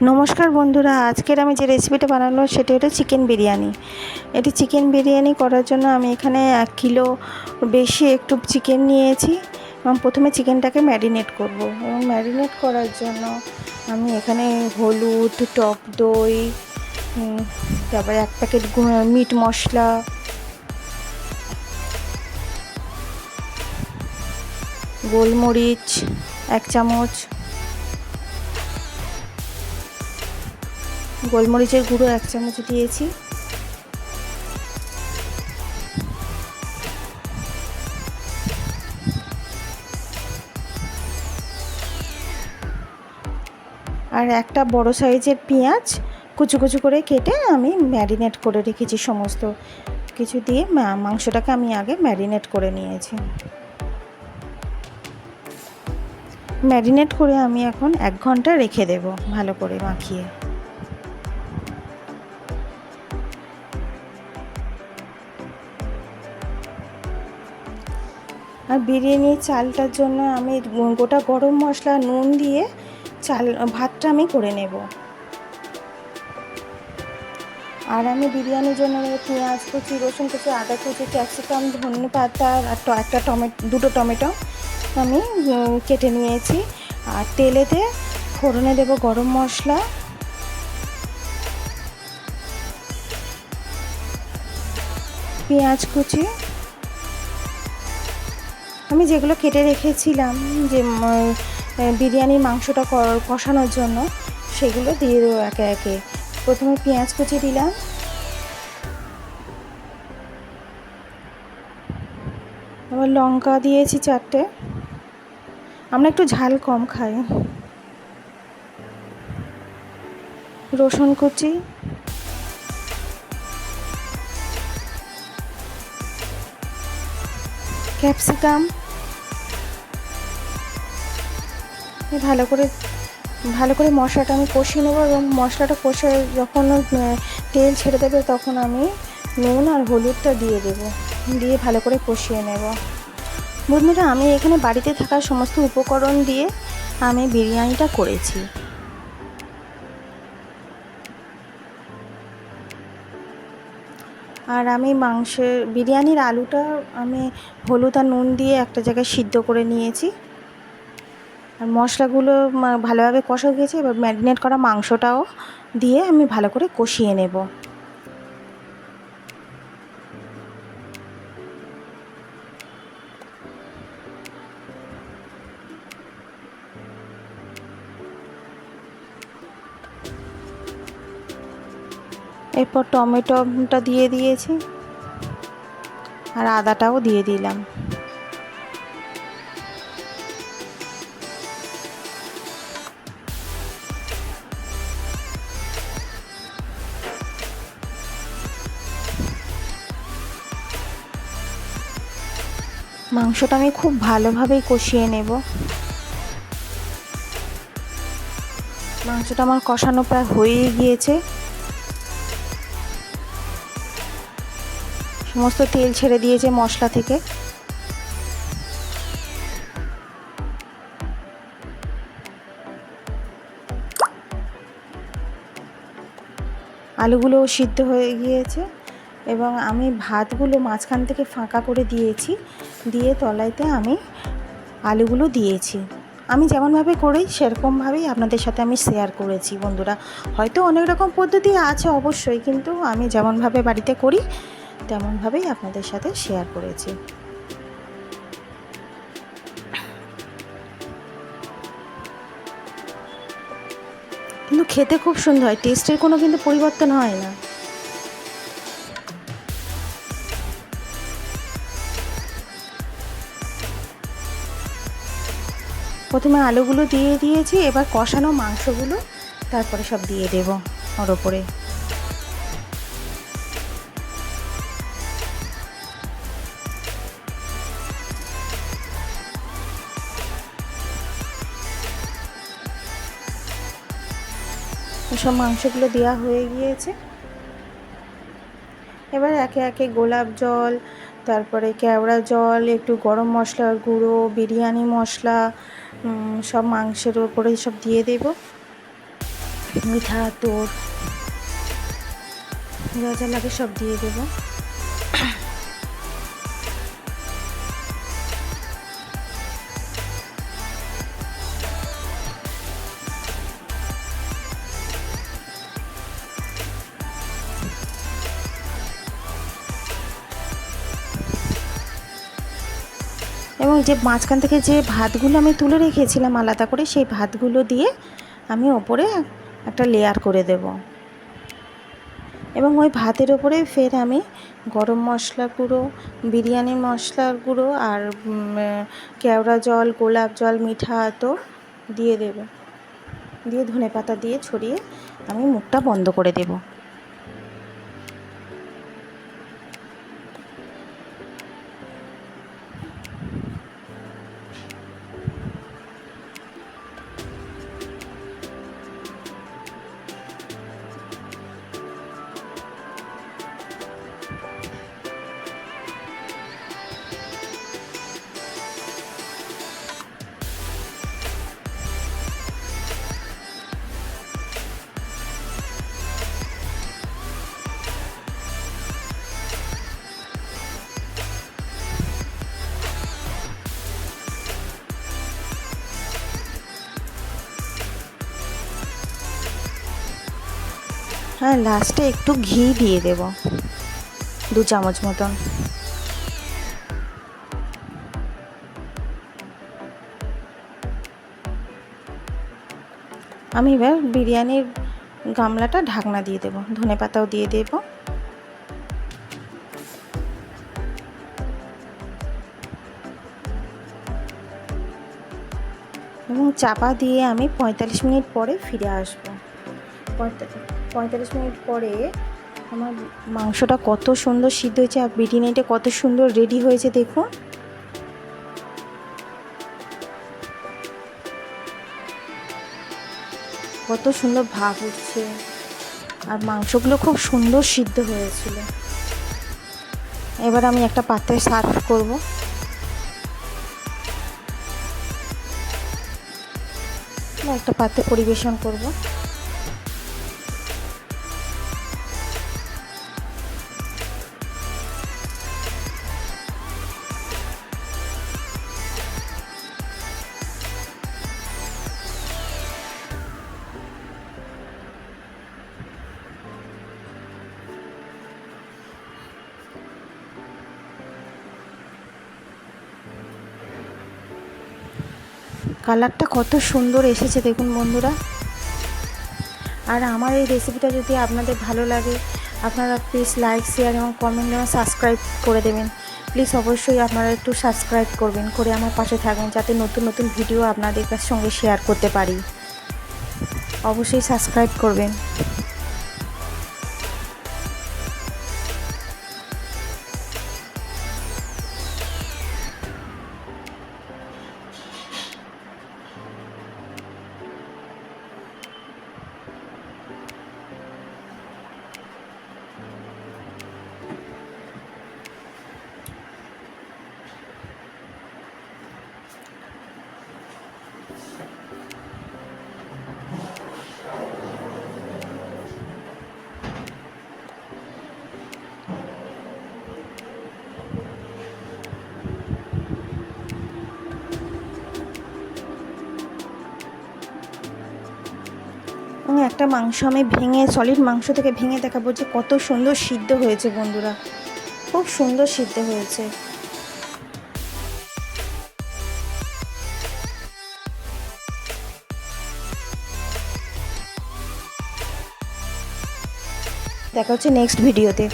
নমস্কার বন্ধুরা, আজকের আমি যে রেসিপিটা বানানো সেটা হলো চিকেন বিরিয়ানি। এটি চিকেন বিরিয়ানি করার জন্য আমি এখানে 1 কিলো বেশি একটু চিকেন নিয়েছি এবং প্রথমে চিকেনটাকে ম্যারিনেট করব। এবং ম্যারিনেট করার জন্য আমি এখানে হলুদ, টক দই, তারপরে 1 প্যাকেট মিট মশলা, গোলমরিচ 1 চামচ, গোলমরিচের গুঁড়ো 1 চামচ দিয়েছি, আর একটা বড় সাইজের পেঁয়াজ কুচু কুচু করে কেটে আমি ম্যারিনেট করে রেখেছি। সমস্ত কিছু দিয়ে মাংসটাকে আমি আগে ম্যারিনেট করে নিয়েছি। ম্যারিনেট করে আমি এখন 1 ঘন্টা রেখে দেব ভালো করে মাখিয়ে। আর বিরিয়ানির চালটার জন্য আমি গোটা গরম মশলা, নুন দিয়ে ভাতটা আমি করে নেব। আর আমি বিরিয়ানির জন্য পেঁয়াজ কুচি, রসুন কুচি, আদা কুচি, ক্যাপসিকাম, ধনেপাতা আর দুটো টমেটো আমি কেটে নিয়েছি। আর তেলেতে ফোড়নে দেব গরম মশলা, পেঁয়াজ কুচি, আমি যেগুলো কেটে রেখেছিলাম যে বিরিয়ানির মাংসটা কষানোর জন্য, সেগুলো দিয়ে দেবো একে একে। প্রথমে পেঁয়াজ কুচি দিলাম, আবার লঙ্কা দিয়েছি 4টে, আমরা একটু ঝাল কম খাই। রসুন কুচি, ক্যাপসিকাম, ভালো করে মশলাটা আমি কষিয়ে নেবো। এবং মশলাটা কষে যখন তেল ছেড়ে দেবে তখন আমি নুন আর হলুদটা দিয়ে দেবো, দিয়ে ভালো করে কষিয়ে নেব। বন্ধুরা, আমি এখানে বাড়িতে থাকা সমস্ত উপকরণ দিয়ে আমি বিরিয়ানিটা করেছি। আর আমি বিরিয়ানির আলুটা আমি হলুদ আর নুন দিয়ে একটা জায়গায় সিদ্ধ করে নিয়েছি। আর মশলাগুলো ভালোভাবে কষা গিয়েছে। এবার ম্যারিনেট করা মাংসটাও দিয়ে আমি ভালো করে কষিয়ে নেব। এরপর টমেটোটা দিয়ে দিয়েছি আর আদাটাও দিয়ে দিলাম। মাংসটা আমি খুব ভালোভাবেই কষিয়ে নেব। মাংসটা আমার কষানো প্রায় হয়েই গিয়েছে, সমস্ত তেল ছেড়ে দিয়েছে মশলা থেকে। আলুগুলোও সিদ্ধ হয়ে গিয়েছে এবং আমি ভাতগুলো মাঝখান থেকে ফাঁকা করে দিয়েছি, দিয়ে তলাইতে আমি আলুগুলো দিয়েছি। আমি যেমনভাবে করি সেরকমভাবেই আপনাদের সাথে আমি শেয়ার করেছি বন্ধুরা। হয়তো অনেক রকম পদ্ধতি আছে অবশ্যই, কিন্তু আমি যেমনভাবে বাড়িতে করি তেমনভাবেই আপনাদের সাথে শেয়ার করেছি। কিন্তু খেতে খুব সুন্দর হয়, টেস্টের কোনো কিন্তু পরিবর্তন হয় না। প্রথমে আলুগুলো দিয়ে দিয়েছি, এবার কষানো মাংসগুলো তারপরে সব দিয়ে দেব ওর ওপরে। সব মাংসগুলো দেওয়া হয়ে গিয়েছে। এবার একে একে গোলাপ জল, তারপরে কেওড়া জল, একটু গরম মশলার গুঁড়ো, বিরিয়ানি মশলা সব মাংসের ওপরে সব দিয়ে দেব। মিঠা আতর যা যা লাগে সব দিয়ে দেবো। এবং যে মাঝখান থেকে যে ভাতগুলো আমি তুলে রেখেছিলাম আলাদা করে, সেই ভাতগুলো দিয়ে আমি ওপরে একটা লেয়ার করে দেব। এবং ওই ভাতের ওপরে ফের আমি গরম মশলা গুঁড়ো, বিরিয়ানি মশলার গুঁড়ো আর কেওড়া জল, গোলাপ জল, মিঠা আতর দিয়ে দেব। দিয়ে ধনেপাতা দিয়ে ছড়িয়ে আমি মুখটা বন্ধ করে দেব। হ্যাঁ, লাস্টে একটু ঘি দিয়ে দেব, 2 চামচ মতন। আমি এবার বিরিয়ানির গামলাটা ঢাকনা দিয়ে দেব, ধনেপাতাও দিয়ে দেব। এবং চাপা দিয়ে আমি 45 মিনিট পরে ফিরে আসবো। 45 মিনিট পরে আমার মাংসটা কত সুন্দর সিদ্ধ হয়েছে আর বিরিয়ানিটা কত সুন্দর রেডি হয়েছে দেখুন। কত সুন্দর ভাব উঠছে আর মাংসগুলো খুব সুন্দর সিদ্ধ হয়েছিল। এবার আমি একটা পাত্রে সার্ভ করব। একটা পাত্রে পরিবেশন করব। কালারটা কত সুন্দর এসেছে দেখুন বন্ধুরা। আর আমার এই রেসিপিটা যদি আপনাদের ভালো লাগে, আপনারা প্লিজ লাইক, শেয়ার এবং কমেন্ট এবং সাবস্ক্রাইব করে দেবেন। প্লিজ অবশ্যই আপনারা একটু সাবস্ক্রাইব করবেন, করে আমার পাশে থাকবেন, যাতে নতুন নতুন ভিডিও আপনাদের সঙ্গে শেয়ার করতে পারি। অবশ্যই সাবস্ক্রাইব করবেন। একটা মাংস আমি ভেঙে, সলিড মাংস থেকে ভেঙে দেখাবো যে কত সুন্দর সিদ্ধ হয়েছে বন্ধুরা, খুব সুন্দর সিদ্ধ হয়েছে। দেখা হচ্ছে নেক্সট ভিডিওতে।